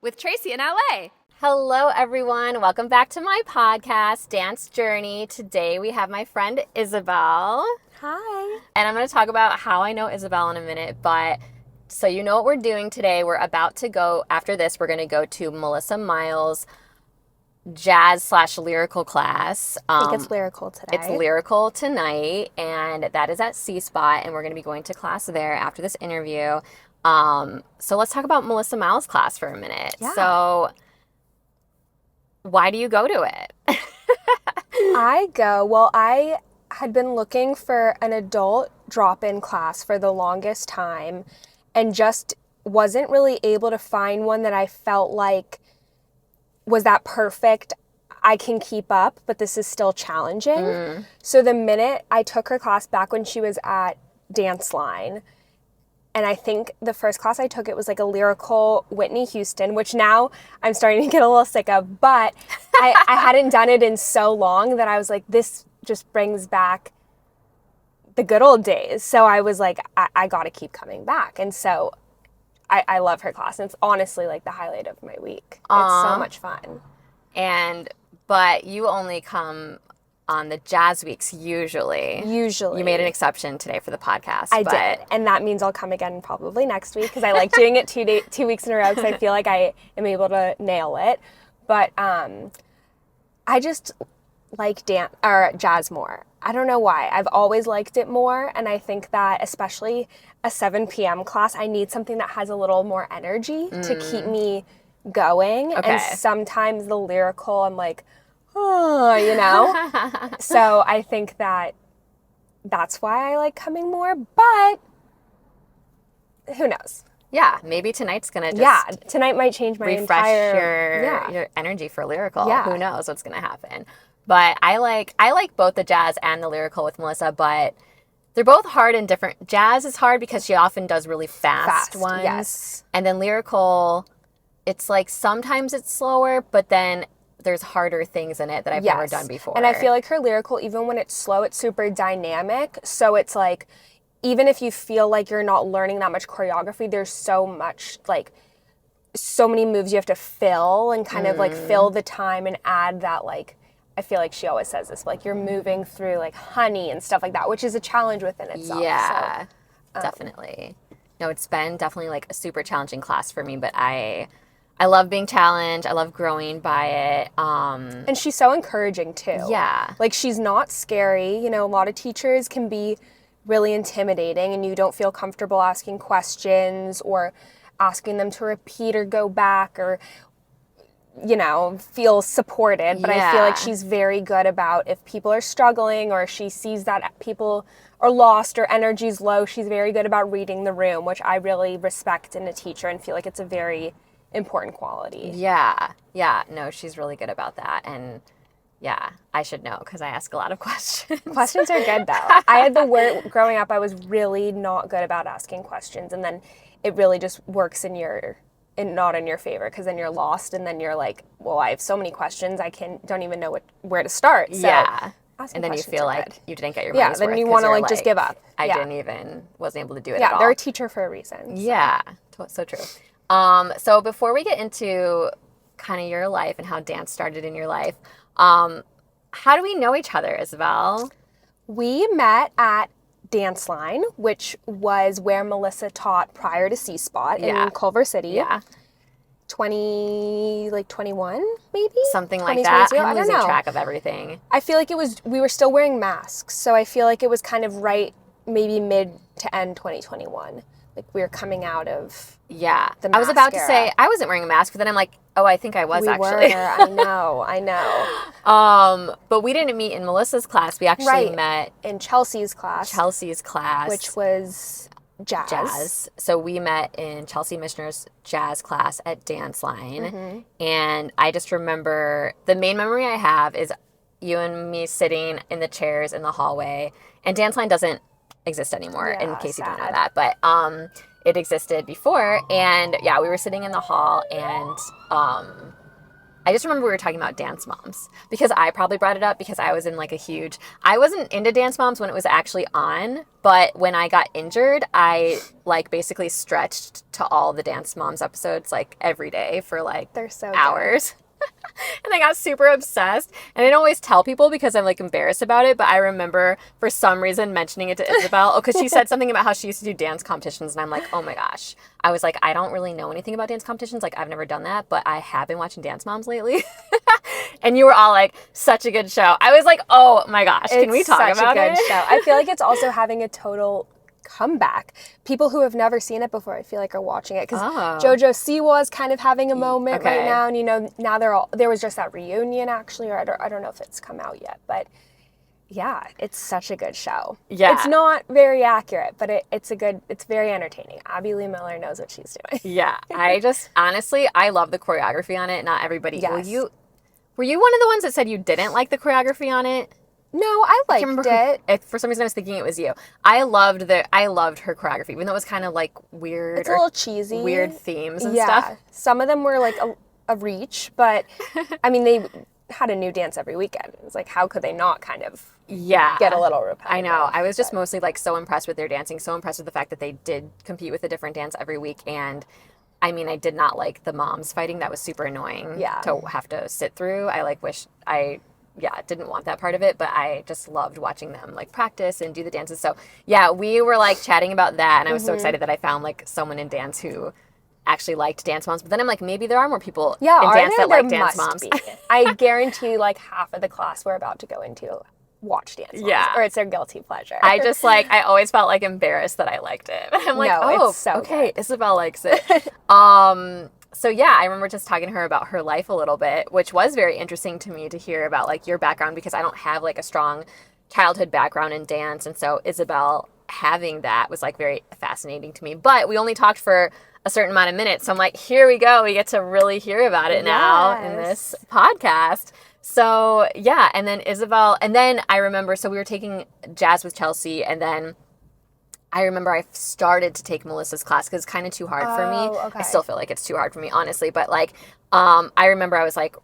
with Tracy in LA. Hello, everyone. Welcome back to my podcast, Dance Journey. Today we have my friend Isabelle. Hi. And I'm going to talk about how I know Isabelle in a minute. But so you know what we're doing today. We're about to go, after this, we're going to go to Melissa Miles' jazz/lyrical class. I think it's lyrical today. It's lyrical tonight, and that is at C Spot, and we're going to be going to class there after this interview. So let's talk about Melissa Miles' class for a minute. Yeah. So why do you go to it? I had been looking for an adult drop-in class for the longest time and just wasn't really able to find one that I felt like was that perfect. I can keep up, but this is still challenging. So the minute I took her class back when she was at Dance Line, and I think the first class I took, it was like a lyrical Whitney Houston, which now I'm starting to get a little sick of, but I hadn't done it in so long that I was like, this just brings back the good old days. So I was like, I got to keep coming back. And so I love her class. And it's honestly like the highlight of my week. It's so much fun. But you only come on the jazz weeks usually. Usually. You made an exception today for the podcast. I did. And that means I'll come again probably next week because I like doing it 2 weeks in a row because I feel like I am able to nail it. But I just like jazz more. I don't know why. I've always liked it more. And I think that especially a 7 p.m. class, I need something that has a little more energy to keep me going. Okay. And sometimes the lyrical, I'm like, oh, you know? So I think that's why I like coming more, but who knows? Yeah, maybe tonight's going to just tonight might change my refresh your energy for lyrical. Yeah. Who knows what's going to happen? But I like both the jazz and the lyrical with Melissa, but they're both hard and different. Jazz is hard because she often does really fast ones. Yes. And then lyrical, it's like sometimes it's slower, but then there's harder things in it that I've never done before. And I feel like her lyrical, even when it's slow, it's super dynamic. So it's like, even if you feel like you're not learning that much choreography, there's so much, like, so many moves you have to fill and kind of like fill the time and add that, like, I feel like she always says this, like you're moving through like honey and stuff like that, which is a challenge within itself. Yeah, so, definitely. No, it's been definitely like a super challenging class for me, but I love being challenged. I love growing by it. And she's so encouraging too. Yeah. Like she's not scary. You know, a lot of teachers can be really intimidating and you don't feel comfortable asking questions or asking them to repeat or go back or, you know, feel supported. But I feel like she's very good about if people are struggling or she sees that people are lost or energy's low, she's very good about reading the room, which I really respect in a teacher and feel like it's a very important quality. Yeah. No, she's really good about that. And yeah, I should know because I ask a lot of questions. Questions are good though. I had the word growing up, I was really not good about asking questions. And then it really just works not in your favor because then you're lost and then you're like, well, I have so many questions. Don't even know where to start. So and then you feel like you didn't get your money's worth. Yeah, then you want to like just give up. Wasn't able to do it at all. Yeah, they're a teacher for a reason. So. Yeah, so true. So before we get into kind of your life and how dance started in your life, how do we know each other, Isabelle? We met at Dance Line, which was where Melissa taught prior to C Spot in Culver City. Yeah. 21 maybe? Something like that. I'm losing track of everything. I feel like we were still wearing masks, so I feel like it was kind of right maybe mid to end 2021. Like we were coming out of the mask I was about to era. say I wasn't wearing a mask, but then I'm like, oh, I think I was actually. I know. But we didn't meet in Melissa's class. We actually met in Chelsea's class, which was jazz. So we met in Chelsea Mishner's jazz class at Dance Line, and I just remember the main memory I have is you and me sitting in the chairs in the hallway. And Dance Line doesn't exist anymore, in case you don't know that, but it existed before, and we were sitting in the hall, and I just remember we were talking about Dance Moms because I probably brought it up because I was in like I wasn't into Dance Moms when it was actually on, but when I got injured, I like basically stretched to all the Dance Moms episodes like every day for like They're so hours. And I got super obsessed. And I don't always tell people because I'm like embarrassed about it. But I remember for some reason mentioning it to Isabelle. Oh, because she said something about how she used to do dance competitions. And I'm like, oh my gosh. I was like, I don't really know anything about dance competitions. Like, I've never done that. But I have been watching Dance Moms lately. And you were all like, such a good show. I was like, oh my gosh. Can we talk about it? It's such a good show. I feel like it's also having a total comeback. People who have never seen it before, I feel like, are watching it because JoJo Siwa is kind of having a moment right now, and you know, now there was just that reunion actually, or I don't know if it's come out yet, but yeah, it's such a good show. Yeah, it's not very accurate, but it's very entertaining. Abby Lee Miller knows what she's doing. Yeah, I just honestly, I love the choreography on it. Not everybody. Yes. Were you one of the ones that said you didn't like the choreography on it? No, I liked it. If for some reason I was thinking it was you. I loved her choreography, even though it was kind of like weird. It's a little cheesy. Weird themes and stuff. Some of them were like a reach, but I mean, they had a new dance every weekend. It was like, how could they not kind of get a little repetitive? I know. I was just mostly like so impressed with their dancing, so impressed with the fact that they did compete with a different dance every week. And I mean, I did not like the moms fighting. That was super annoying to have to sit through. I like wish I didn't want that part of it, but I just loved watching them like practice and do the dances. So yeah, we were like chatting about that, and I was so excited that I found like someone in dance who actually liked Dance Moms. But then I'm like, maybe there are more people in dance that like Dance Moms. I guarantee like half of the class we're about to go into watch Dance Moms, or it's their guilty pleasure. I just like, I always felt like embarrassed that I liked it. I'm like, it's so okay, good. Isabelle likes it. So yeah, I remember just talking to her about her life a little bit, which was very interesting to me to hear about like your background, because I don't have like a strong childhood background in dance. And so Isabelle having that was like very fascinating to me. But we only talked for a certain amount of minutes. So I'm like, here we go. We get to really hear about it now in this podcast. So yeah, and then Isabelle, and then I remember, so we were taking jazz with Chelsea, and then I remember I started to take Melissa's class because it's kind of too hard for me. Okay. I still feel like it's too hard for me, honestly. But like, I remember I was like,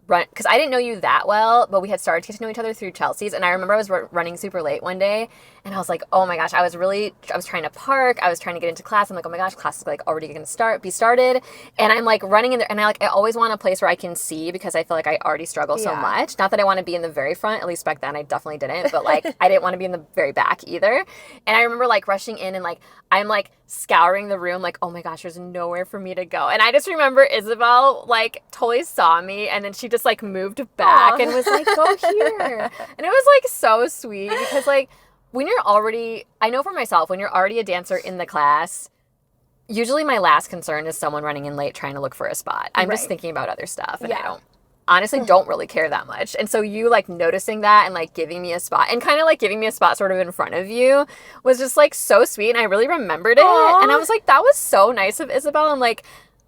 because I didn't know you that well, but we had started to get to know each other through Chelsea's. And I remember I was running super late one day, and I was like, oh my gosh, I was trying to park. I was trying to get into class. I'm like, oh my gosh, class is like already going to be started. And I'm like running in there, and I always want a place where I can see, because I feel like I already struggle so much. Not that I want to be in the very front, at least back then I definitely didn't, but like I didn't want to be in the very back either. And I remember like rushing in, and like I'm like scouring the room, like, oh my gosh, there's nowhere for me to go. And I just remember Isabelle like totally saw me, and then she just like moved back and was like, go here. And it was like so sweet, because like when you're already, I know for myself, when you're already a dancer in the class, usually my last concern is someone running in late trying to look for a spot. I'm just thinking about other stuff, and I honestly don't really care that much. And so you like noticing that and like giving me a spot, and kind of like giving me a spot sort of in front of you, was just like so sweet. And I really remembered it. Aww. And I was like, that was so nice of Isabelle. I'm like,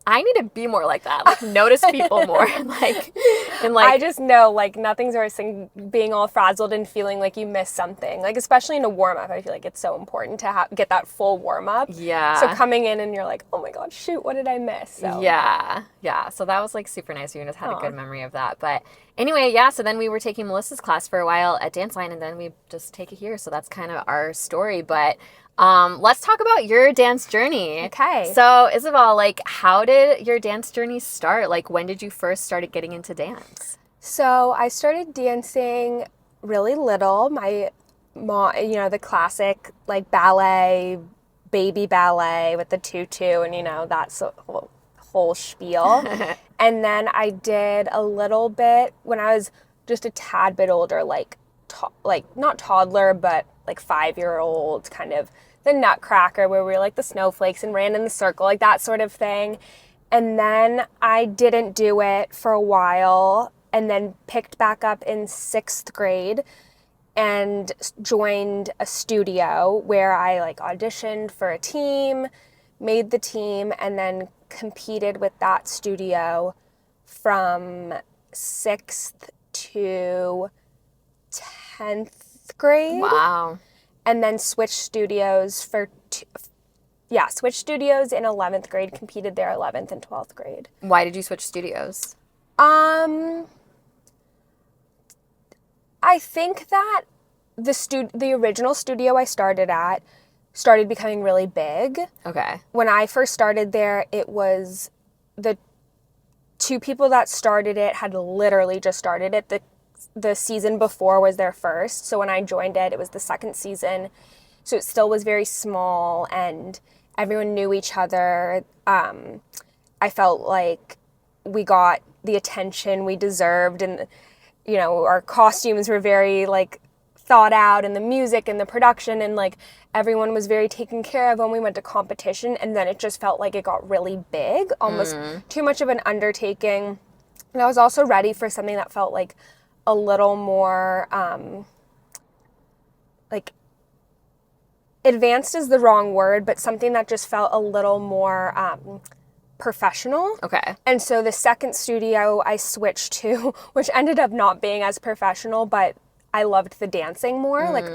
I need to be more like that. Like notice people more. and like I just know like nothing's worse than being all frazzled and feeling like you missed something. Like especially in a warm up, I feel like it's so important to get that full warm up. Yeah. So coming in and you're like, oh my god, shoot, what did I miss? So yeah. So that was like super nice. We just had a good memory of that. But anyway, yeah. So then we were taking Melissa's class for a while at Dance Line, and then we just take it here. So that's kind of our story. But let's talk about your dance journey. Okay. So Isabelle, like, how did your dance journey start? Like, when did you first start getting into dance? So I started dancing really little. My mom, the classic like ballet, baby ballet with the tutu, and that's a whole spiel. And then I did a little bit when I was just a tad bit older, like not toddler, but like 5-year-old, kind of the Nutcracker, where we were like the snowflakes and ran in the circle, like that sort of thing. And then I didn't do it for a while, and then picked back up in 6th grade and joined a studio where I like auditioned for a team, made the team, and then competed with that studio from 6th to 10th grade. Wow. And then switched studios switched studios in 11th grade, competed there 11th and 12th grade. Why did you switch studios? I think that the original studio I started at started becoming really big. Okay. When I first started there, it was the two people that started it had literally just started it. The season before was their first. So when I joined it, it was the second season. So it still was very small and everyone knew each other. I felt like we got the attention we deserved, and our costumes were very like thought out, and the music and the production, and like everyone was very taken care of when we went to competition. And then it just felt like it got really big, almost too much of an undertaking. And I was also ready for something that felt like a little more like advanced is the wrong word, but something that just felt a little more professional. Okay. And so the second studio I switched to, which ended up not being as professional, but I loved the dancing more. Like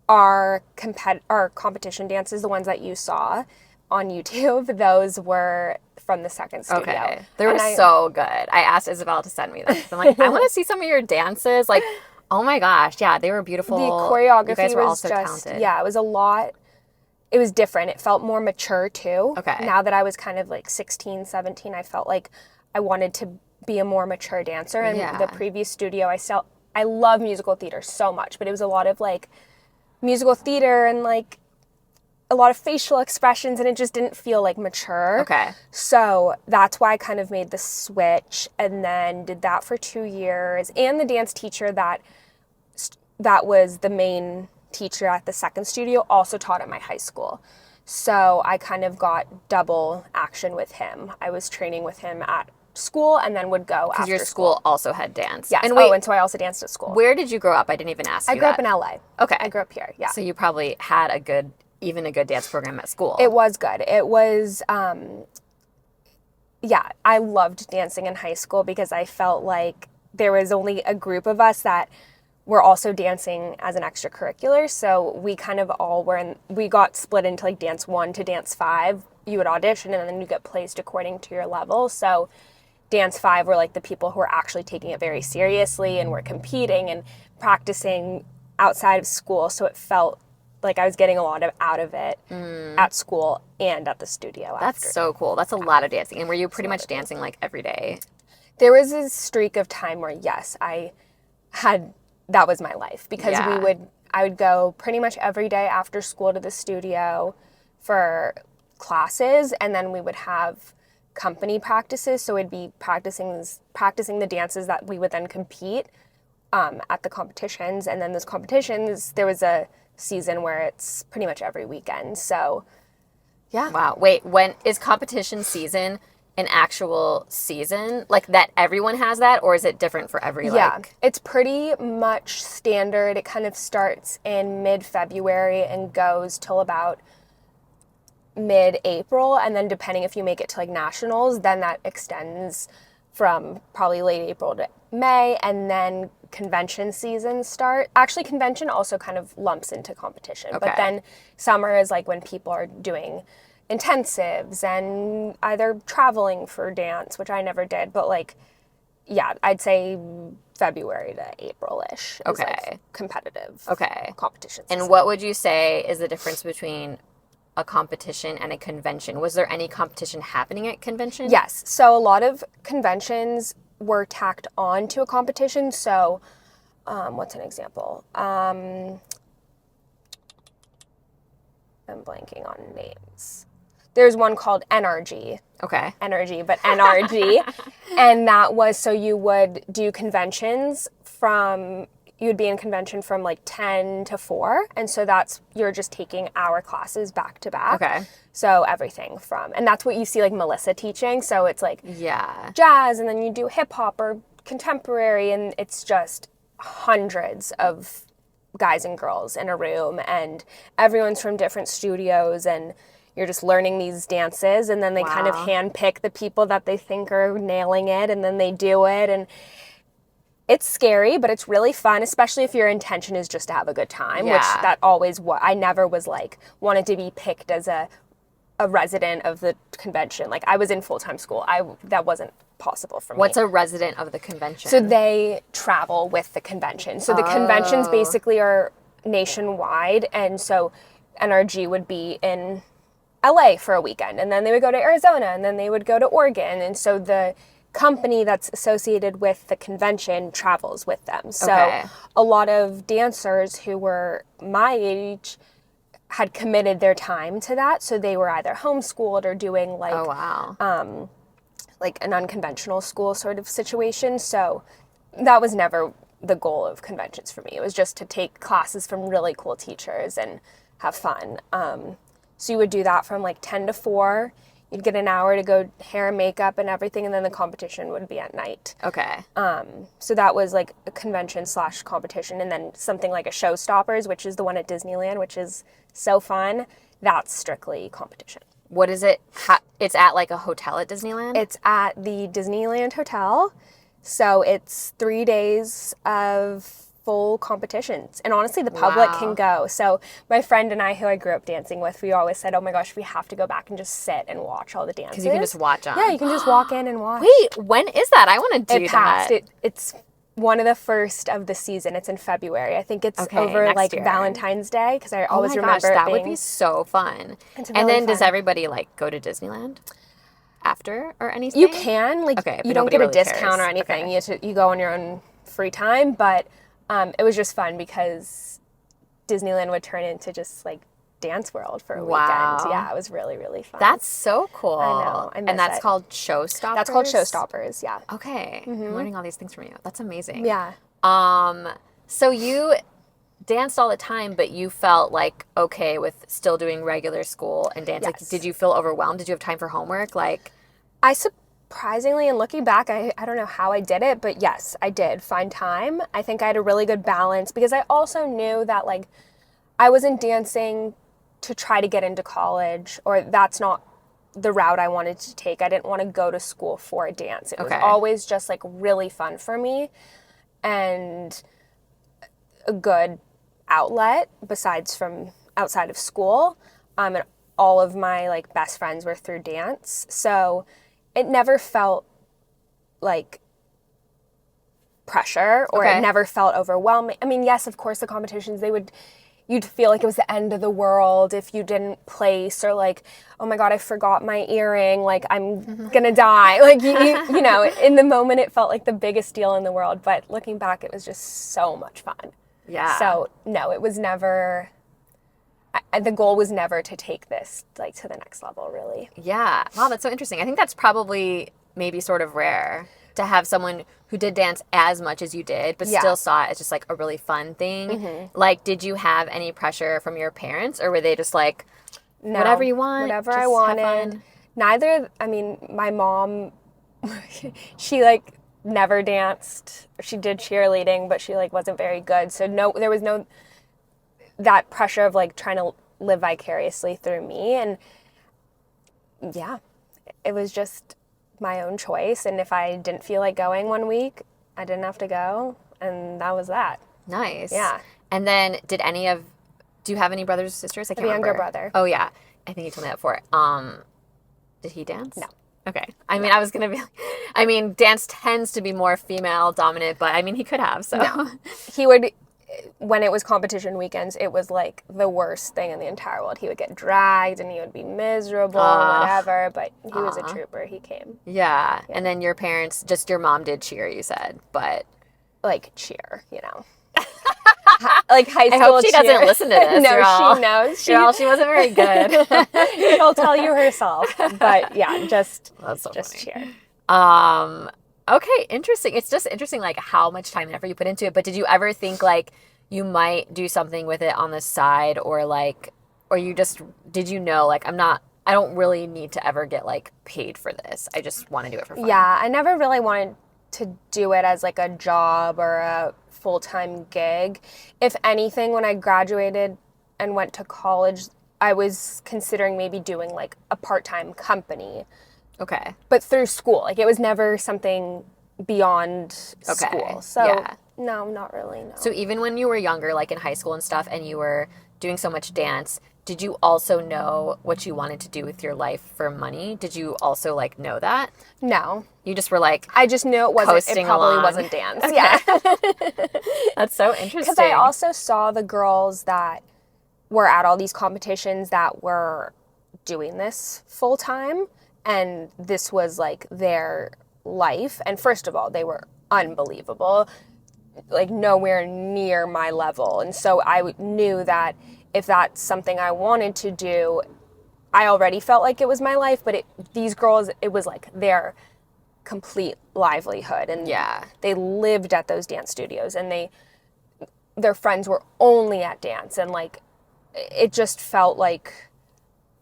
our competition dances, the ones that you saw on YouTube, those were from the second studio. Okay. They were so good. I asked Isabelle to send me them. I'm like, I want to see some of your dances. Like, oh my gosh. Yeah, they were beautiful. The choreography you guys were was also just, talented. yeah, it was a lot. It was different. It felt more mature too. Okay. Now that I was kind of like 16, 17, I felt like I wanted to be a more mature dancer. And the previous studio, I love musical theater so much, but it was a lot of like musical theater and like a lot of facial expressions, and it just didn't feel like mature. Okay. So that's why I kind of made the switch, and then did that for 2 years. And the dance teacher that was the main teacher at the second studio also taught at my high school. So I kind of got double action with him. I was training with him at school and then would go after school. Because your school also had dance. Yes. And so I also danced at school. Where did you grow up? I didn't even ask you I grew up in LA. Okay. I grew up here, yeah. So you probably had a good dance program at school. It was good. It was, yeah, I loved dancing in high school because I felt like there was only a group of us that were also dancing as an extracurricular. So we kind of all we got split into like dance 1 to dance 5. You would audition and then you get placed according to your level. So dance 5 were like the people who were actually taking it very seriously and were competing and practicing outside of school. So it felt like I was getting a lot out of it at school and at the studio. That's so cool. That's a lot of dancing. And were you pretty much dancing like every day? There was a streak of time where, yes, that was my life, because I would go pretty much every day after school to the studio for classes, and then we would have company practices. So we'd be practicing the dances that we would then compete at the competitions. And then those competitions, there was a season where it's pretty much every weekend. So yeah. Wow. Wait, when is competition season an actual season? Like that everyone has that, or is it different for every it's pretty much standard. It kind of starts in mid-February and goes till about mid-April, and then depending if you make it to like nationals, then that extends from probably late April to May, and then convention season start. Actually, convention also kind of lumps into competition, but then summer is like when people are doing intensives and either traveling for dance, which I never did, but like, yeah, I'd say February to April-ish is like competitive competition season. And what would you say is the difference between a competition and a convention? Was there any competition happening at convention? Yes. So a lot of conventions were tacked on to a competition. So what's an example? I'm blanking on names. There's one called NRG. Okay. Energy, but NRG. And that was, so you would do conventions you'd be in convention from like 10 to 4. And so you're just taking our classes back to back. Okay. So everything and that's what you see like Melissa teaching. So it's like jazz, and then you do hip hop or contemporary, and it's just hundreds of guys and girls in a room, and everyone's from different studios, and you're just learning these dances, and then they kind of handpick the people that they think are nailing it, and then they do it. And it's scary, but it's really fun, especially if your intention is just to have a good time, which that always was. I never was like wanted to be picked as a resident of the convention. Like I was in full-time school. That wasn't possible for me. What's a resident of the convention? So they travel with the convention. So the conventions basically are nationwide, and so NRG would be in LA for a weekend, and then they would go to Arizona, and then they would go to Oregon, and so the company that's associated with the convention travels with them. So a lot of dancers who were my age had committed their time to that, so they were either homeschooled or doing like like an unconventional school sort of situation. So that was never the goal of conventions for me. It was just to take classes from really cool teachers and have fun. So you would do that from like 10 to 4. You'd get an hour to go hair and makeup and everything, and then the competition would be at night. Okay. So that was like a convention / competition, and then something like a Showstoppers, which is the one at Disneyland, which is so fun. That's strictly competition. What is it? It's at like a hotel at Disneyland? It's at the Disneyland Hotel. So it's 3 days of full competitions. And honestly, the public can go. So my friend and I, who I grew up dancing with, we always said, oh my gosh, we have to go back and just sit and watch all the dances. Because you can just watch them. Yeah, you can just walk in and watch. Wait, when is that? I want to do that. It's one of the first of the season. It's in February. I think it's over like year. Valentine's Day, because I always remember that would be so fun. And then does everybody like go to Disneyland after or anything? You can, like, you don't get a discount or anything. You go on your own free time, but it was just fun because Disneyland would turn into just like Dance World for a weekend. Yeah, it was really, really fun. That's so cool. I know. I miss and that's it. Called Showstoppers? That's called Showstoppers, yeah. Okay. I'm learning all these things from you. That's amazing. Yeah. So you danced all the time, but you felt like okay with still doing regular school and dance. Yes. Like, did you feel overwhelmed? Did you have time for homework? Like, I surprisingly, and looking back, I don't know how I did it, but yes, I did find time. I think I had a really good balance because I also knew that like I wasn't dancing to try to get into college, or that's not the route I wanted to take. I didn't want to go to school for a dance. It was always just like really fun for me and a good outlet besides from outside of school. And all of my like best friends were through dance. So it never felt like pressure or it never felt overwhelming. I mean, yes, of course the competitions, you'd feel like it was the end of the world if you didn't place, or like, oh my God, I forgot my earring, like I'm gonna die. Like, you know, in the moment it felt like the biggest deal in the world, but looking back, it was just so much fun. Yeah. So no, it was never, the goal was never to take this like to the next level, really. Yeah. Wow, that's so interesting. I think that's probably maybe sort of rare to have someone who did dance as much as you did, but still saw it as just like a really fun thing. Like, did you have any pressure from your parents, or were they just like, no, whatever you want, whatever I wanted? Neither. I mean, my mom, she like never danced. She did cheerleading, but she like wasn't very good. So no, there was no that pressure of like trying to live vicariously through me. And yeah, it was just my own choice, and if I didn't feel like going one week, I didn't have to go, and that was that. Nice. Yeah. And then do you have any brothers or sisters? I can't remember. Younger brother. Oh yeah, I think you told me that before. Did he dance? No. Okay. I mean, I was gonna be like, I mean, dance tends to be more female dominant, but I mean, he could have. So no. He would. When it was competition weekends, it was like the worst thing in the entire world. He would get dragged and he would be miserable, whatever, but he was a trooper. He came. Yeah. And then your parents, just your mom did cheer, you said, but like cheer, you know. Like high school. I hope she cheer. doesn't listen to this. No, she knows. She wasn't very good. She'll tell you herself. But yeah, just cheer. Okay, interesting. It's just interesting, like, how much time and effort you put into it. But did you ever think, like, you might do something with it on the side, or, like, or you just, did you know, like, I don't really need to ever get, like, paid for this. I just want to do it for fun. Yeah, I never really wanted to do it as, like, a job or a full-time gig. If anything, when I graduated and went to college, I was considering maybe doing, like, a part-time company. Okay. But through school. Like, it was never something beyond school. So, no, not really, no. So even when you were younger, like in high school and stuff, and you were doing so much dance, did you also know what you wanted to do with your life for money? Did you also like know that? No. You just were like I just knew it probably along. wasn't dance. Okay. Yeah. That's so interesting. Because I also saw the girls that were at all these competitions that were doing this full time, and this was like their life. And first of all, they were unbelievable, like nowhere near my level. And so I knew that if that's something I wanted to do, I already felt like it was my life, but these girls, it was like their complete livelihood. And they lived at those dance studios, and their friends were only at dance, and like it just felt like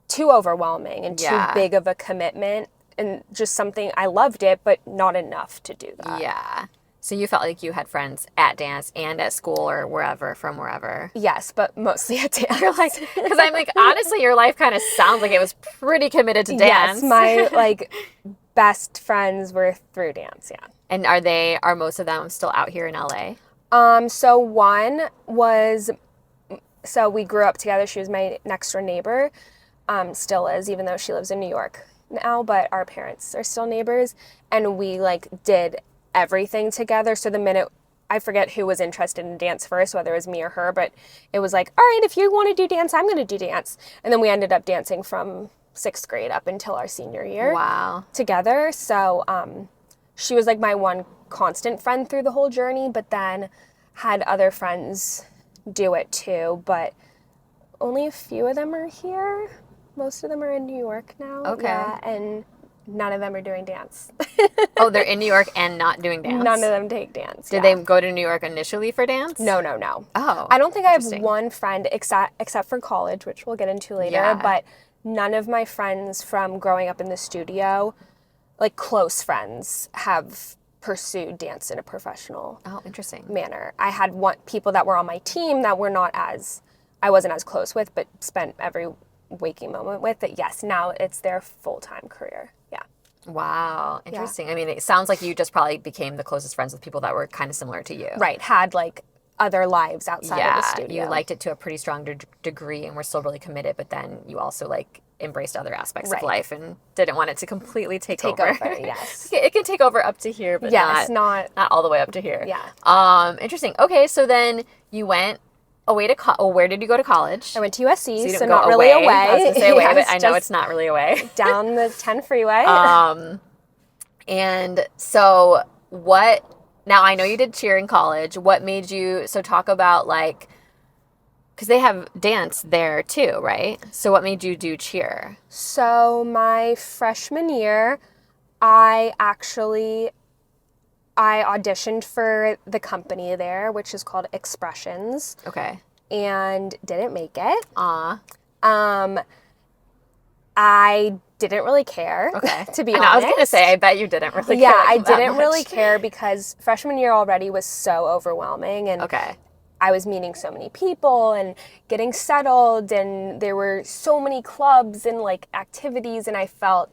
too overwhelming and too big of a commitment, and just something, I loved it, but not enough to do that. Yeah. So you felt like you had friends at dance and at school or wherever, from wherever. Yes, but mostly at dance. You're like, because I'm like, honestly, your life kind of sounds like it was pretty committed to dance. Yes, my like best friends were through dance, yeah. And are most of them still out here in LA? So one was, so we grew up together. She was my next door neighbor, still is, even though she lives in New York now, but our parents are still neighbors, and we like did everything together. So the minute, I forget who was interested in dance first, whether it was me or her, but it was like, all right, if you want to do dance, I'm going to do dance. And then we ended up dancing from 6th grade up until our senior year. Wow. Together. So she was like my one constant friend through the whole journey, but then had other friends do it too, but only a few of them are here. Most of them are in New York now. Okay. Yeah, and none of them are doing dance. Oh, they're in New York and not doing dance? None of them take dance. Did they go to New York initially for dance? No. Oh, I don't think I have one friend except for college, which we'll get into later, but none of my friends from growing up in the studio, like close friends, have pursued dance in a professional manner. I had people that were on my team that I wasn't as close with, but spent every waking moment with it. Yes, now it's their full-time career. Yeah. Wow. Interesting. Yeah. I mean, it sounds like you just probably became the closest friends with people that were kind of similar to you. Right. Had like other lives outside of the studio. You liked it to a pretty strong degree and were still really committed, but then you also like embraced other aspects of life and didn't want it to completely take over. Yes. It can take over up to here, but not all the way up to here. Yeah. Interesting. Okay, so then you went away to where did you go to college? I went to USC, so not really away. I was going to say away, but I know it's not really away. Down the 10 freeway. And so now I know you did cheer in college. What made you, so talk about like, because they have dance there too, right? So what made you do cheer? So my freshman year, I auditioned for the company there, which is called Expressions. Okay. And didn't make it. I didn't really care, to be honest. I was going to say, I bet you didn't really care. Yeah, I didn't really care because freshman year already was so overwhelming. And I was meeting so many people and getting settled, and there were so many clubs and like activities, and I felt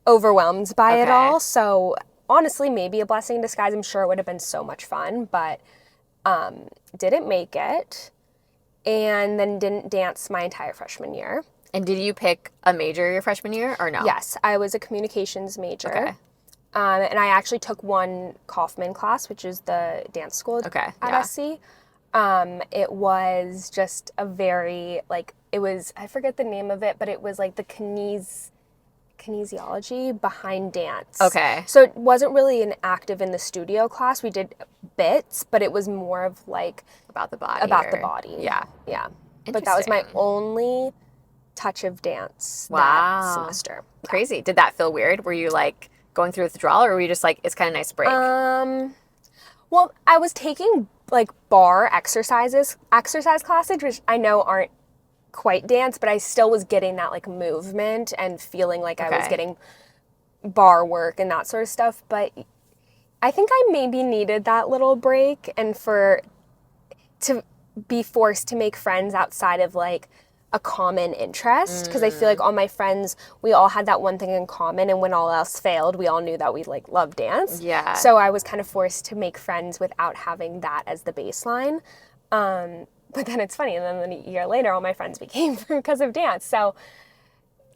overwhelmed by it all. So honestly, maybe a blessing in disguise. I'm sure it would have been so much fun, but didn't make it, and then didn't dance my entire freshman year. And did you pick a major your freshman year or no? Yes, I was a communications major. Okay. And I actually took one Kaufman class, which is the dance school at SC. It was just a very, like, I forget the name of it, but it was like the kinesiology behind dance. Okay. So it wasn't really an active in the studio class. We did bits, but it was more of like about the body. Yeah. Yeah. But that was my only touch of dance that semester. Yeah. Crazy. Did that feel weird? Were you like going through withdrawal, or were you just like, it's kind of nice break? Well, I was taking like bar exercise classes, which I know aren't quite dance, but I still was getting that like movement and feeling like I was getting bar work and that sort of stuff. But I think I maybe needed that little break, and to be forced to make friends outside of like a common interest, because I feel like all my friends, we all had that one thing in common, and when all else failed, we all knew that we like loved dance. Yeah. So I was kind of forced to make friends without having that as the baseline. But then it's funny, and then a year later, all my friends became because of dance. So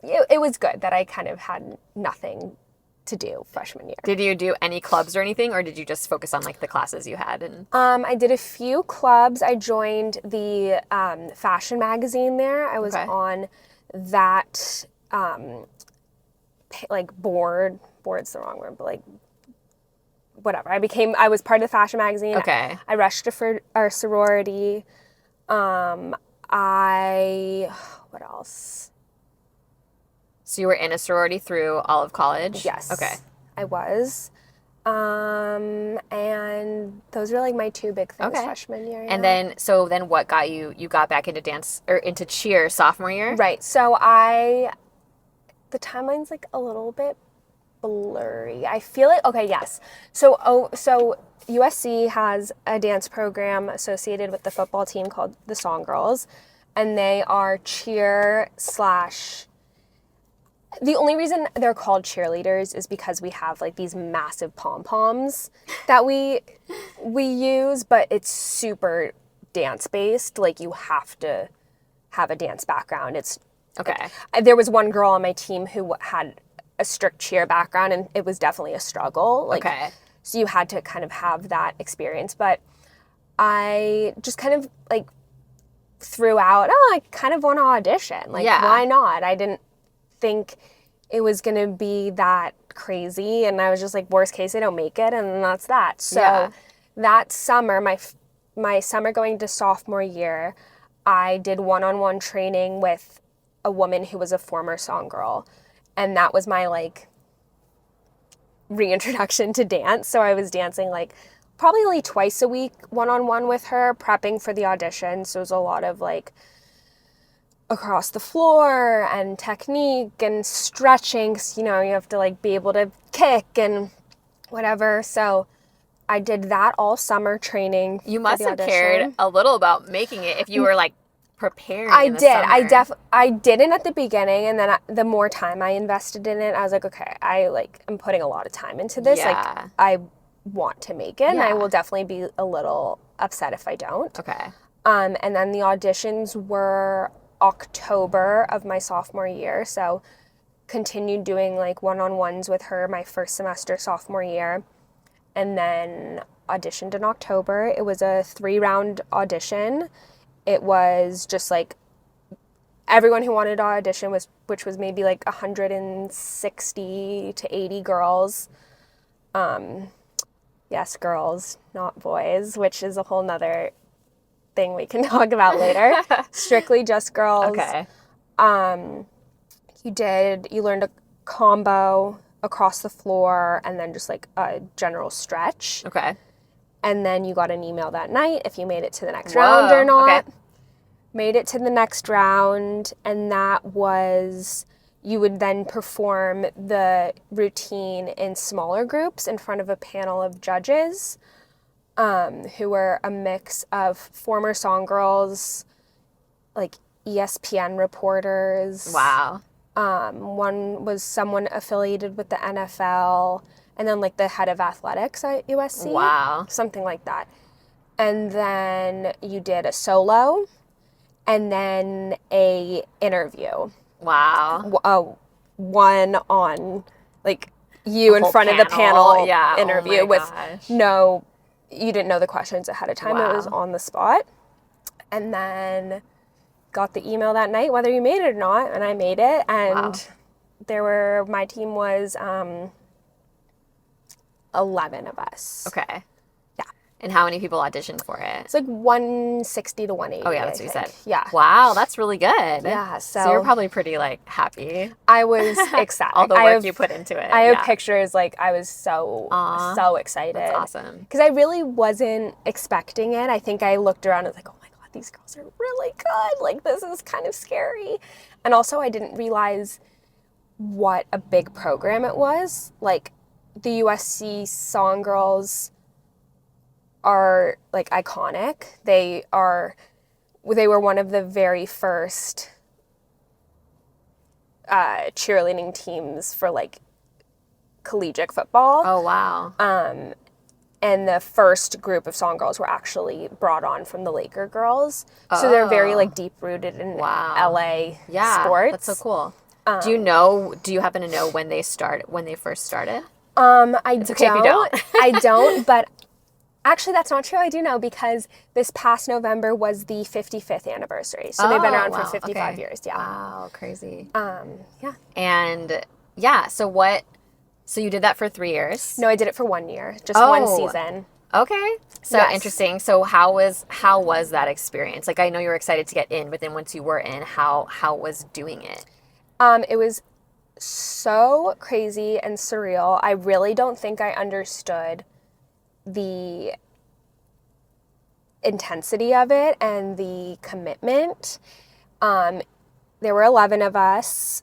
it was good that I kind of had nothing to do freshman year. Did you do any clubs or anything, or did you just focus on like the classes you had? And I did a few clubs. I joined the fashion magazine there. I was on that like board's the wrong word, but like whatever. I was part of the fashion magazine. Okay. I rushed for our sorority. What else? So you were in a sorority through all of college? Yes. Okay. I was. And those were like my two big things freshman year. And then what got you got back into dance or into cheer sophomore year? Right. So the timeline's like a little bit blurry. I feel like, okay, yes. So USC has a dance program associated with the football team called the Song Girls, and they are cheer / the only reason they're called cheerleaders is because we have like these massive pom-poms that we use, but it's super dance based. Like you have to have a dance background. It's okay. There was one girl on my team who had a strict cheer background, and it was definitely a struggle. Like, so you had to kind of have that experience. But I just kind of like threw out, I kind of want to audition. Like, why not? I didn't think it was going to be that crazy. And I was just like, worst case, I don't make it. And that's that. So that summer, my summer going to sophomore year, I did one-on-one training with a woman who was a former song girl. And that was my like reintroduction to dance. So I was dancing like probably only twice a week, one-on-one with her, prepping for the audition. So it was a lot of like across the floor and technique and stretching. You know, you have to like be able to kick and whatever. So I did that all summer training. You must have cared a little about making it if you were like preparing. I did. I didn't at the beginning, and then the more time I invested in it, I was like, okay, I'm putting a lot of time into this. Like I want to make it, and I will definitely be a little upset if I don't. Okay. And then the auditions were October of my sophomore year, so continued doing like one-on-ones with her my first semester sophomore year, and then auditioned in October. It was a 3-round audition. It was just like everyone who wanted to audition, which was maybe like 160 to 80 girls. Yes, girls, not boys, which is a whole nother thing we can talk about later. Strictly just girls. Okay. You learned a combo across the floor and then just like a general stretch. Okay. And then you got an email that night if you made it to the next round or not. Okay. Made it to the next round, and that was, you would then perform the routine in smaller groups in front of a panel of judges who were a mix of former song girls, like ESPN reporters. Wow. One was someone affiliated with the NFL, and then like the head of athletics at USC. Wow. Something like that. And then you did a solo, and then a interview. Wow. One on like you in front of the panel interview with you didn't know the questions ahead of time. It was on the spot. And then got the email that night whether you made it or not, and I made it. And my team was 11 of us. Okay. Yeah. And how many people auditioned for it? It's like 160 to 180. Oh yeah, that's what you said. Yeah. Wow, that's really good. Yeah. So you're probably pretty like happy. I was ecstatic. All the work you put into it. I have pictures, like I was so excited. That's awesome. Because I really wasn't expecting it. I think I looked around and was like, oh my God, these girls are really good. Like this is kind of scary. And also I didn't realize what a big program it was. Like the USC Song Girls are like iconic. They were one of the very first cheerleading teams for like collegiate football. Oh wow. And the first group of song girls were actually brought on from the Laker girls. So they're very like deep rooted in LA sports. That's so cool. Do you happen to know when they first started? It's okay if you don't. I don't, but actually that's not true. I do know because this past November was the 55th anniversary. So they've been around for 55 years. Yeah. Wow, crazy. Yeah. And so you did that for 3 years? No, I did it for 1 year, just one season. Okay. So interesting. So how was that experience? Like I know you were excited to get in, but then once you were in, how was doing it? It was so crazy and surreal. I really don't think I understood the intensity of it and the commitment. There were 11 of us,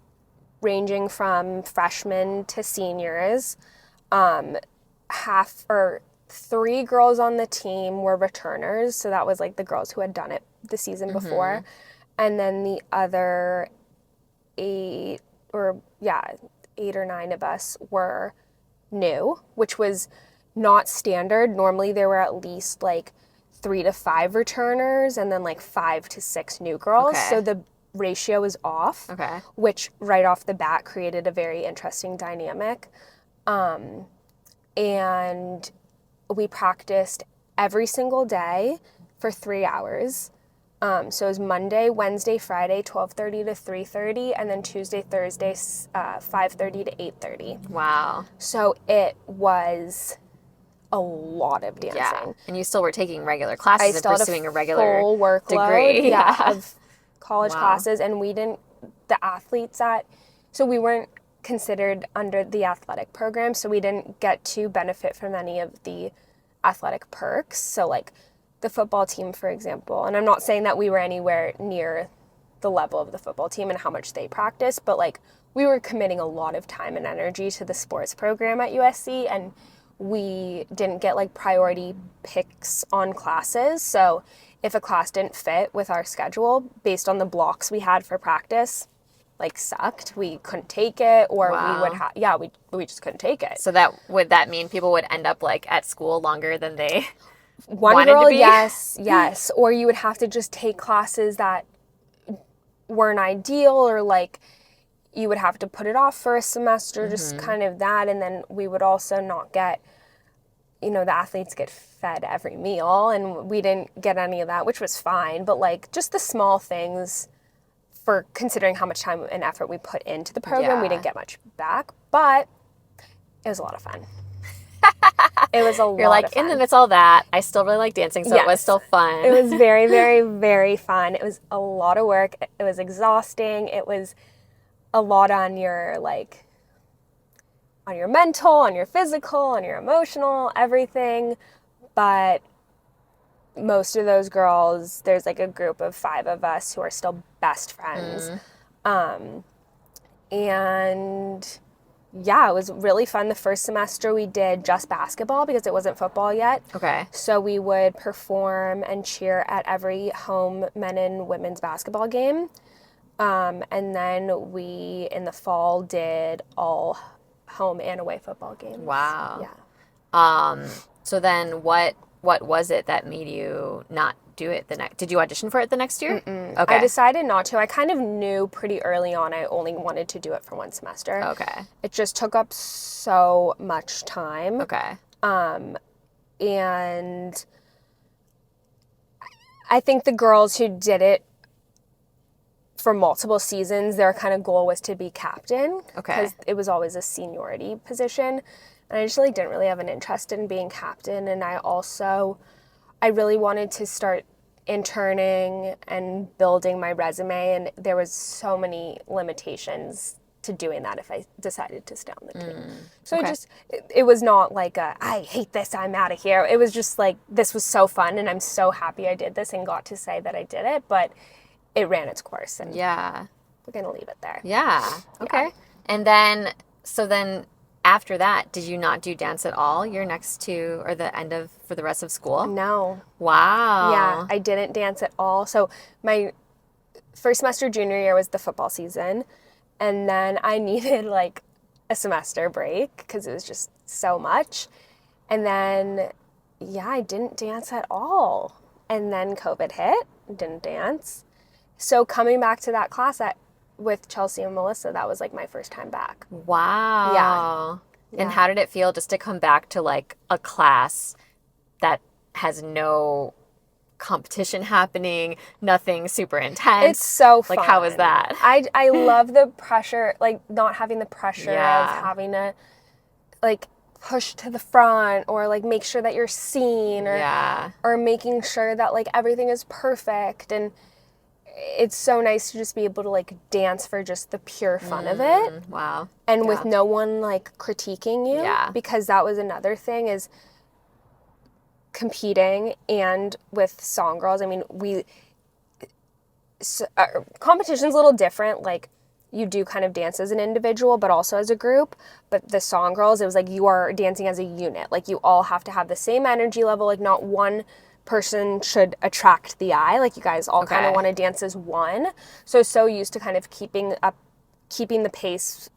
ranging from freshmen to seniors. 3 girls on the team were returners, so that was like the girls who had done it the season before. And then the other 8 or 9 of us were new, which was not standard. Normally there were at least like 3 to 5 returners and then like 5 to 6 new girls. Okay. So the ratio was off, which right off the bat created a very interesting dynamic. And we practiced every single day for 3 hours. So it was Monday, Wednesday, Friday, 12:30 to 3:30, and then Tuesday, Thursday, 5:30 to 8:30. Wow. So it was a lot of dancing. Yeah. And you still were taking regular classes and pursuing a regular full workload, degree. Of college classes, and so we weren't considered under the athletic program, so we didn't get to benefit from any of the athletic perks. So like the football team, for example, and I'm not saying that we were anywhere near the level of the football team and how much they practice, but like we were committing a lot of time and energy to the sports program at USC, and we didn't get like priority picks on classes. So if a class didn't fit with our schedule based on the blocks we had for practice, like sucked, we couldn't take it, or we just couldn't take it. So would that mean people would end up like at school longer than they One wanted girl, to be? yes. Or you would have to just take classes that weren't ideal, or like you would have to put it off for a semester, just kind of that. And then we would also not get, the athletes get fed every meal, and we didn't get any of that, which was fine. But like just the small things, for considering how much time and effort we put into the program, we didn't get much back. But it was a lot of fun. It was a lot of fun. You're like, in the midst of all that, I still really like dancing, so it was still fun. It was very, very, very fun. It was a lot of work. It was exhausting. It was a lot on your mental, on your physical, on your emotional, everything. But most of those girls, there's like a group of 5 of us who are still best friends. And yeah, it was really fun. The first semester we did just basketball because it wasn't football yet. Okay. So we would perform and cheer at every home men and women's basketball game. And then we, in the fall, did all home and away football games. Wow. Yeah. So then what was it that made you not do it did you audition for it the next year? Okay. I decided not to. I kind of knew pretty early on I only wanted to do it for 1 semester. Okay. It just took up so much time. Okay. And I think the girls who did it for multiple seasons, their kind of goal was to be captain. Okay. Because it was always a seniority position. And I just didn't really have an interest in being captain. And I really wanted to start interning and building my resume. And there was so many limitations to doing that if I decided to stay on the team. So it was not like I hate this, I'm out of here. It was just like, this was so fun and I'm so happy I did this and got to say that I did it. But it ran its course, and we're going to leave it there. Yeah. Okay. Yeah. And then, after that, did you not do dance at all for the rest of school? No. Wow. Yeah, I didn't dance at all. So my first semester junior year was the football season, and then I needed a semester break because it was just so much. And then yeah, I didn't dance at all. And then COVID hit, didn't dance. So coming back to that class with Chelsea and Melissa, that was like my first time back. Wow. Yeah. And how did it feel just to come back to like a class that has no competition happening, nothing super intense? It's so fun. Like, how was that? I love the pressure, like not having the pressure of having to like push to the front or like make sure that you're seen or making sure that like everything is perfect. And it's so nice to just be able to like dance for just the pure fun of it. Wow. And with no one like critiquing you. Yeah. Because that was another thing is competing and with Song Girls. I mean, competition's a little different. Like you do kind of dance as an individual, but also as a group. But the Song Girls, it was like you are dancing as a unit. Like you all have to have the same energy level. Like not one person should attract the eye. Like you guys all kind of want to dance as one. So used to kind of keeping the pace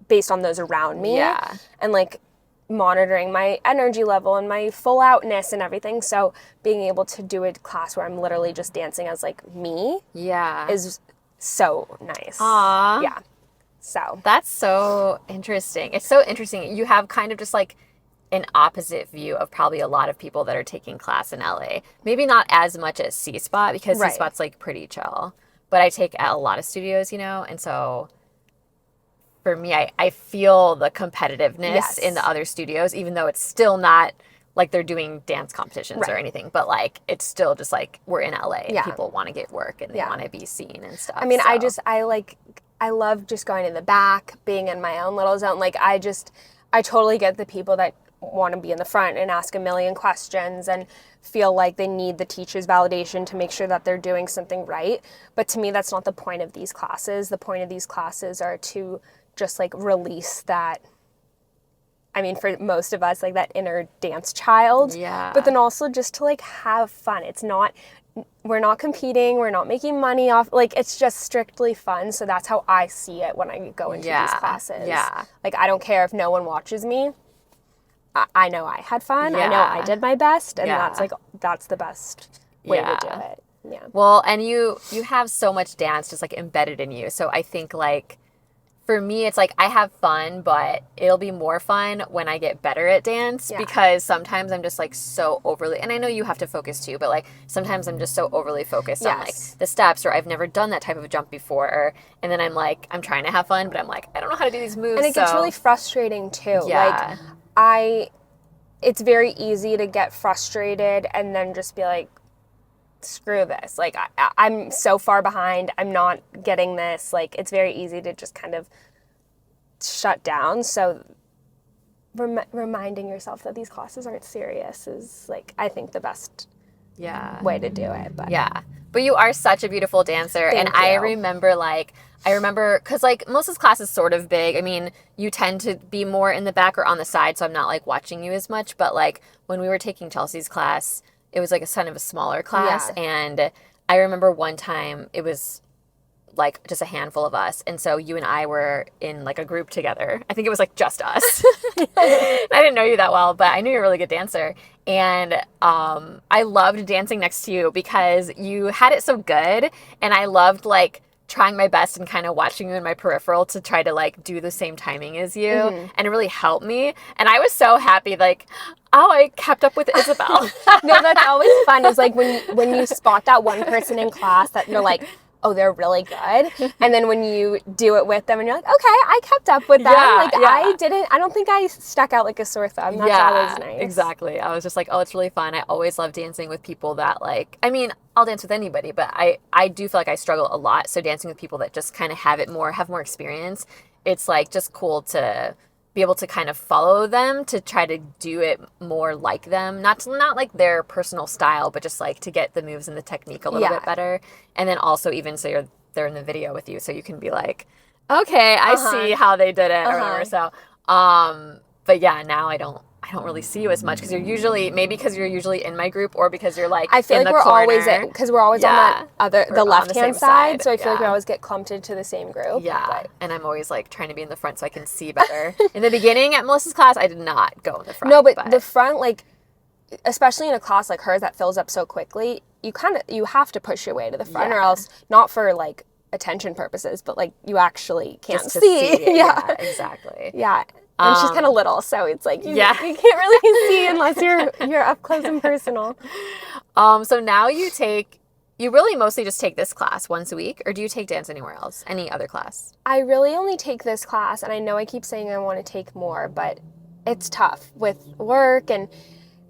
based on those around me. Yeah. And like monitoring my energy level and my full outness and everything. So being able to do a class where I'm literally just dancing as like me is so nice. Aww. Yeah. So that's so interesting. It's so interesting. You have kind of just like an opposite view of probably a lot of people that are taking class in LA. Maybe not as much as C-Spot because C-Spot's like pretty chill. But I take at a lot of studios, you know, and so for me, I feel the competitiveness in the other studios, even though it's still not like they're doing dance competitions or anything, but like it's still just like we're in LA and people want to get work and they want to be seen and stuff. I mean, so. I love just going in the back, being in my own little zone. Like I totally get the people that want to be in the front and ask a million questions and feel like they need the teacher's validation to make sure that they're doing something right. But to me, that's not the point of these classes. The point of these classes are to just like release that, I mean, for most of us, like that inner dance child. Yeah. But then also just to like have fun. We're not competing. We're not making money off. Like it's just strictly fun. So that's how I see it when I go into these classes. Yeah. Like I don't care if no one watches me. I know I had fun. Yeah. I know I did my best. And that's the best way to do it. Yeah. Well, and you have so much dance just like embedded in you. So I think like, for me, it's like I have fun, but it'll be more fun when I get better at dance because sometimes I'm just like so overly, and I know you have to focus too, but like sometimes I'm just so overly focused on like the steps or I've never done that type of jump before. And then I'm like, I'm trying to have fun, but I'm like, I don't know how to do these moves. And it gets really frustrating too. Yeah. Like it's very easy to get frustrated and then just be like, screw this. Like, I'm so far behind. I'm not getting this. Like, it's very easy to just kind of shut down. So reminding yourself that these classes aren't serious is, like, I think the best way to do it. But But you are such a beautiful dancer. Thank you. I remember, because, like, most of this class is sort of big. I mean, you tend to be more in the back or on the side, so I'm not, like, watching you as much. But, like, when we were taking Chelsea's class, it was like a kind of a smaller class. And I remember one time it was like just a handful of us. And so you and I were in like a group together. I think it was like just us. I didn't know you that well, but I knew you were a really good dancer. And I loved dancing next to you because you had it so good. And I loved like trying my best and kind of watching you in my peripheral to try to like do the same timing as you. Mm-hmm. And it really helped me. And I was so happy, like, oh, I kept up with Isabelle. No, that's always fun. Is like when you spot that one person in class that you're like, oh, they're really good. And then when you do it with them and you're like, okay, I kept up with them. I don't think I stuck out like a sore thumb. That's always nice. Exactly. I was just like, oh, it's really fun. I always love dancing with people that like, I mean, I'll dance with anybody, but I do feel like I struggle a lot. So dancing with people that just kind of have more experience, it's like just cool to be able to kind of follow them, to try to do it more like them, not like their personal style, but just like to get the moves and the technique a little bit better. And then also even so they're in the video with you, so you can be like, okay, I see how they did it or whatever. So, but yeah, now I don't really see you as much because you're usually in my group or because you're like I feel in like the corner. we're always on the left hand side, so I feel like we always get clumped into the same group. And I'm always like trying to be in the front so I can see better. In the beginning at Melissa's class, I did not go in the front. No, but the front, like especially in a class like hers that fills up so quickly, you have to push your way to the front, or Yeah. else, not for like attention purposes, but like you actually can't Just to see. it. Yeah. exactly. Yeah. And she's kind of little, so it's like you can't really see unless you're up close and personal. So now you really mostly just take this class once a week, or do you take dance anywhere else? Any other class? I really only take this class, and I know I keep saying I want to take more, but it's tough with work, and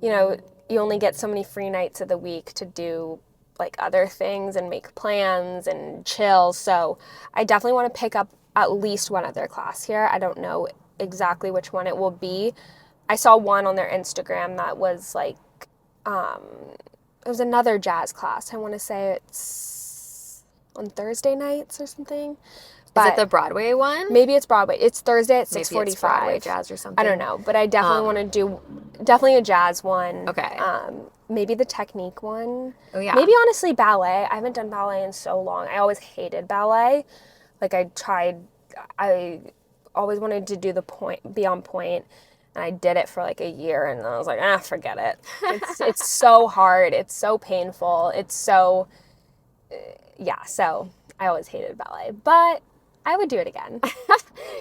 you only get so many free nights of the week to do like other things and make plans and chill. So I definitely want to pick up at least one other class here. I don't know exactly which one it will be. I saw one on their Instagram that was like, it was another jazz class. I want to say it's on Thursday nights or something. Is it the Broadway one? Maybe it's Broadway. It's Thursday at 6:45. Maybe it's Broadway jazz or something. I don't know, but I definitely want to do definitely a jazz one. Okay. Maybe the technique one. Oh yeah. Maybe honestly ballet. I haven't done ballet in so long. I always hated ballet. Like I always wanted to do be on point, and I did it for like a year, and I was like, forget it. It's so hard. It's so painful. It's so So I always hated ballet, but I would do it again.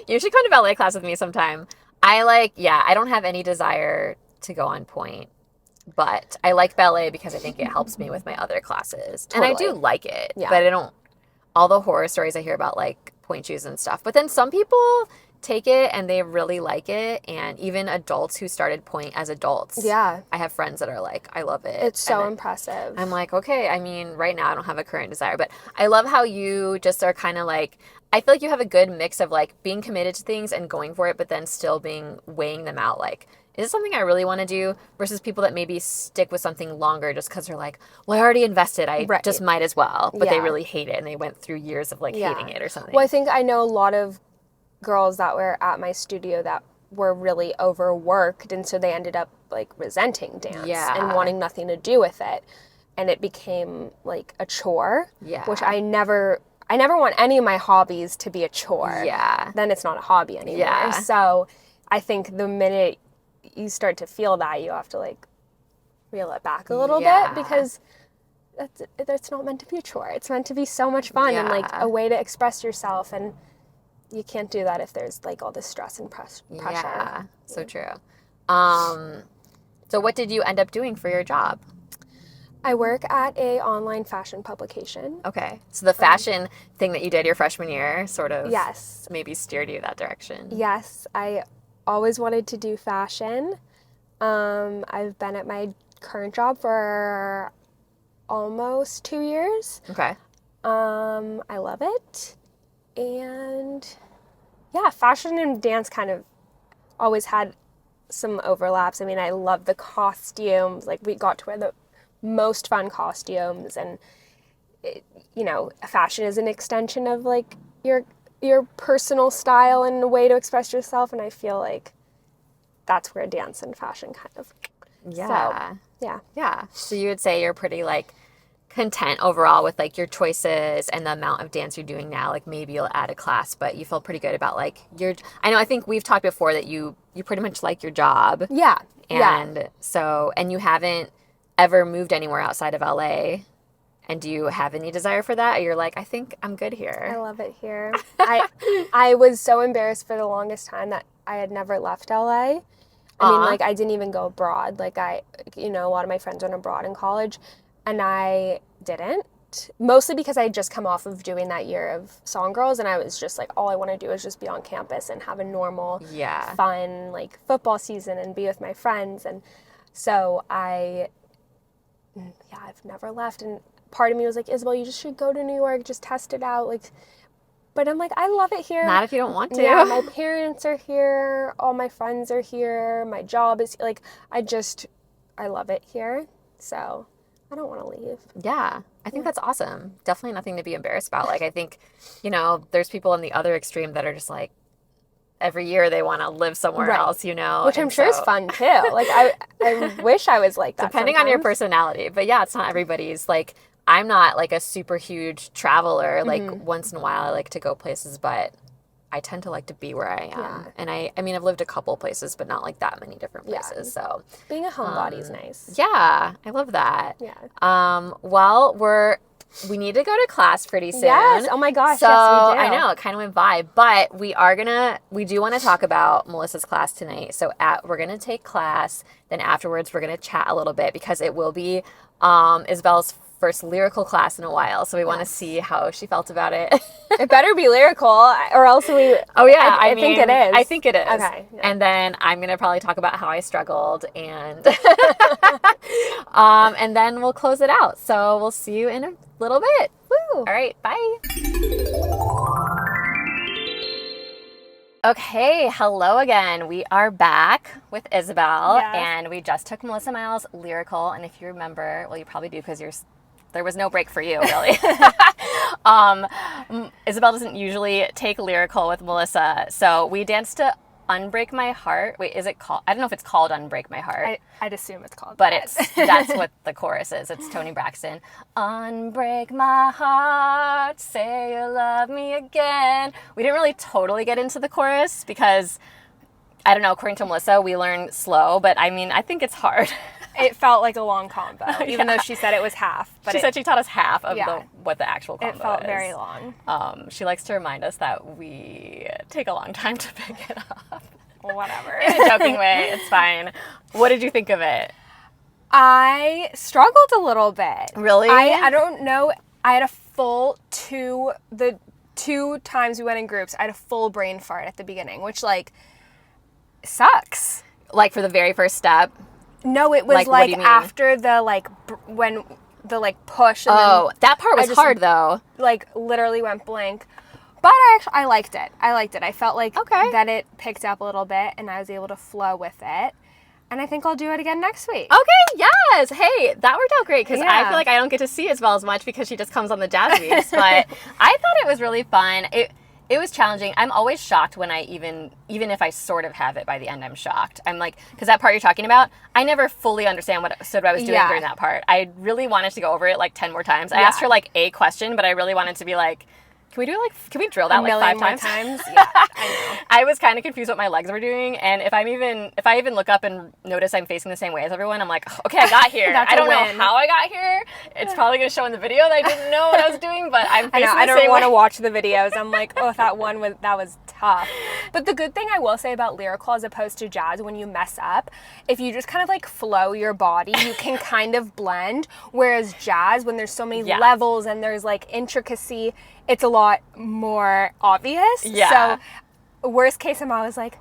You should come to ballet class with me sometime. I don't have any desire to go on point, but I like ballet because I think it helps me with my other classes. Totally. And I do like it, Yeah. but I don't, all the horror stories I hear about like point shoes and stuff. But then some people take it and they really like it, and even adults who started point as adults. Yeah. I have friends that are like, I love it. It's so impressive. I'm like, okay, I mean, right now I don't have a current desire, but I love how you just are kind of like, I feel like you have a good mix of like being committed to things and going for it, but then still weighing them out. Like, is this something I really want to do? Versus people that maybe stick with something longer just because they're like, well, I already invested. I just might as well. But they really hate it, and they went through years of like hating it or something. Well, I think I know a lot of girls that were at my studio that were really overworked, and so they ended up like resenting dance and wanting nothing to do with it, and it became like a chore. Which I never want any of my hobbies to be a chore. Then it's not a hobby anymore. So I think the minute you start to feel that, you have to like reel it back a little bit, because that's not meant to be a chore. It's meant to be so much fun and like a way to express yourself, and you can't do that if there's like all this stress and pressure. Yeah, so true. So what did you end up doing for your job? I work at a online fashion publication. Okay. So the fashion thing that you did your freshman year sort of Yes. maybe steered you that direction. Yes, I always wanted to do fashion. I've been at my current job for almost 2 years. Okay. I love it. And yeah, fashion and dance kind of always had some overlaps. I mean, I love the costumes. Like, we got to wear the most fun costumes, and fashion is an extension of like your personal style and a way to express yourself, and I feel like that's where dance and fashion kind of So you would say you're pretty like content overall with like your choices and the amount of dance you're doing now. Like, maybe you'll add a class, but you feel pretty good about like I think we've talked before that you pretty much like your job. And you haven't ever moved anywhere outside of LA. And do you have any desire for that? Or you're like, I think I'm good here. I love it here. I was so embarrassed for the longest time that I had never left LA. I mean, like, I didn't even go abroad. Like, a lot of my friends went abroad in college, and I didn't. Mostly because I had just come off of doing that year of Song Girls, and I was just like, all I want to do is just be on campus and have a normal, fun, like, football season and be with my friends. And so I've never left. And part of me was like, Isabelle, you just should go to New York, just test it out. Like, but I'm like, I love it here. Not if you don't want to. Yeah, my parents are here. All my friends are here. My job is like, I love it here. So I don't want to leave. Yeah, I think that's awesome. Definitely nothing to be embarrassed about. Like, I think, there's people on the other extreme that are just like, every year they want to live somewhere else, Which I'm sure is fun too. Like, I wish I was like that. Depending on your personality. But yeah, it's not everybody's. Like, I'm not like a super huge traveler. Like, once in a while I like to go places, but I tend to like to be where I am. And I mean, I've lived a couple places, but not like that many different places. So being a homebody is nice. Yeah, I love that. Yeah. Well, we need to go to class pretty soon. Yes. Oh my gosh. So, yes, we do. I know, it kind of went by, but we do want to talk about Melissa's class tonight. So we're going to take class. Then afterwards, we're going to chat a little bit because it will be Isabelle's first lyrical class in a while. So we want to see how she felt about it. It better be lyrical or else we... Oh, yeah. I think it is. I think it is. Okay. Yeah. And then I'm going to probably talk about how I struggled and and then we'll close it out. So we'll see you in a little bit. Woo. All right. Bye. Okay, hello again. We are back with Isabelle, and we just took Melissa Miles' lyrical. And if you remember, well, you probably do because there was no break for you, really. Isabelle doesn't usually take lyrical with Melissa, so we danced to Unbreak My Heart. Wait, is it called? I don't know if it's called Unbreak My Heart. I'd assume it's called but that. That's what the chorus is. It's Toni Braxton. Unbreak my heart, say you love me again. We didn't really totally get into the chorus because, I don't know, according to Melissa, we learn slow, but I mean, I think it's hard. It felt like a long combo, even though she said it was half. But she said she taught us half of Yeah. what the actual combo is. It felt very long. She likes to remind us that we take a long time to pick it up. Whatever. In a joking way, it's fine. What did you think of it? I struggled a little bit. Really? I don't know. I had a full the 2 times we went in groups, I had a full brain fart at the beginning, which, like, sucks. Like, for the very first step? No, it was what do you mean? after the when the push. And Oh, then that part was hard though. Like literally went blank. But I liked it. I felt like that it picked up a little bit and I was able to flow with it. And I think I'll do it again next week. Okay, yes. Hey, that worked out great because I Yeah. feel like I don't get to see Isabelle as much because she just comes on the jazz weeks. But I thought it was really fun. It was challenging. I'm always shocked when I even if I sort of have it by the end, I'm shocked. I'm like, because that part you're talking about, I never fully understand what I was doing during that part. I really wanted to go over it like 10 more times. I asked her like a question, but I really wanted to be like, can we drill that like 5 times? Yeah, I know. I was kind of confused what my legs were doing, and if I even look up and notice I'm facing the same way as everyone, I'm like, okay, I got here. I don't know how I got here. It's probably going to show in the video that I didn't know what I was doing, but I'm facing the same way. I don't want to watch the videos. I'm like, oh, that was tough. But the good thing I will say about lyrical as opposed to jazz, when you mess up, if you just kind of like flow your body, you can kind of blend. Whereas jazz, when there's so many levels and there's like intricacy, it's a lot more obvious. Yeah. So worst case, I'm always like,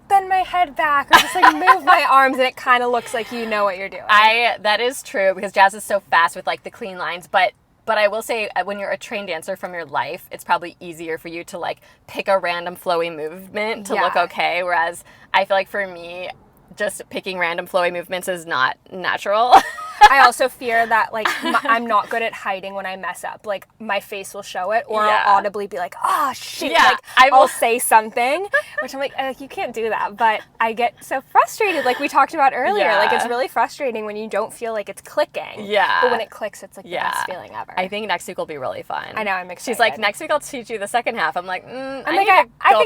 bend my head back or just like move my arms, and it kind of looks like you know what you're doing. That is true because jazz is so fast with like the clean lines, but I will say when you're a trained dancer from your life, it's probably easier for you to like pick a random flowy movement to look okay. Whereas I feel like for me, just picking random flowy movements is not natural. I also fear that like I'm not good at hiding when I mess up. Like my face will show it, or I'll audibly be like, "Oh shit!" Yeah, like I'll say something, which I'm like, you can't do that. But I get so frustrated, like we talked about earlier. Yeah. Like it's really frustrating when you don't feel like it's clicking. Yeah. But when it clicks, it's like the best feeling ever. I think next week will be really fun. I know, I'm excited. She's like, next week I'll teach you the second half. I'm like, I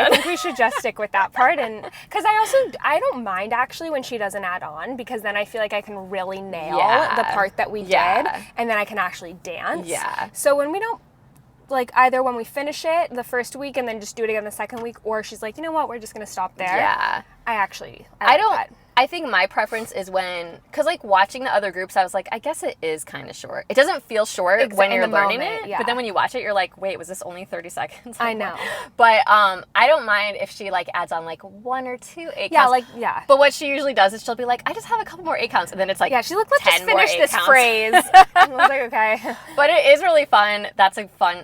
think we should just stick with that part, and because I don't mind actually when she doesn't add on, because then I feel like I can really nail the part that we did, and then I can actually dance. Yeah. So when we don't, like, either when we finish it the first week and then just do it again the second week, or she's like, you know what, we're just gonna stop there. Yeah. I think my preference is because like watching the other groups, I was like, I guess it is kind of short. It doesn't feel short when you're learning it, but then when you watch it, you're like, wait, was this only 30 seconds? I know. But I don't mind if she like adds on like 1 or 2 8 counts. But what she usually does is she'll be like, I just have a couple more 8 counts, and then it's like, she's like, let's just finish this counts. phrase. I was like, okay. But it is really fun.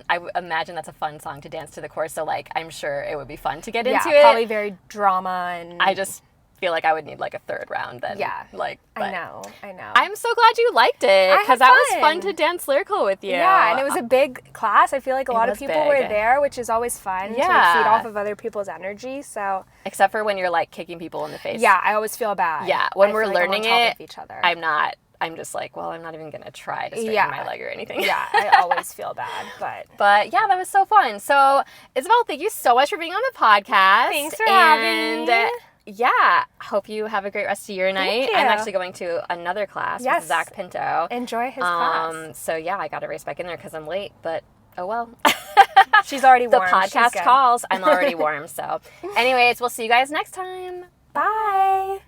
I would imagine that's a fun song to dance to the chorus. So like, I'm sure it would be fun to get into it. Probably very drama, and I just feel like I would need like a 3rd round then. Like, I know. I'm so glad you liked it, because that was fun to dance lyrical with you. Yeah, and it was a big class. I feel like a lot of people were there, which is always fun to like, feed off of other people's energy. So except for when you're like kicking people in the face. Yeah, I always feel bad. Yeah, when we're learning it, each other. I'm not I'm just like, well, I'm not even going to try to straighten my leg or anything. Yeah, I always feel bad, But yeah, that was so fun. So, Isabelle, thank you so much for being on the podcast. Thanks for having me. Yeah, hope you have a great rest of your night. Thank you. I'm actually going to another class with Zach Pinto. Enjoy his class. So yeah, I got to race back in there because I'm late, but oh well. She's already warm. The podcast calls. I'm already warm. So anyways, we'll see you guys next time. Bye.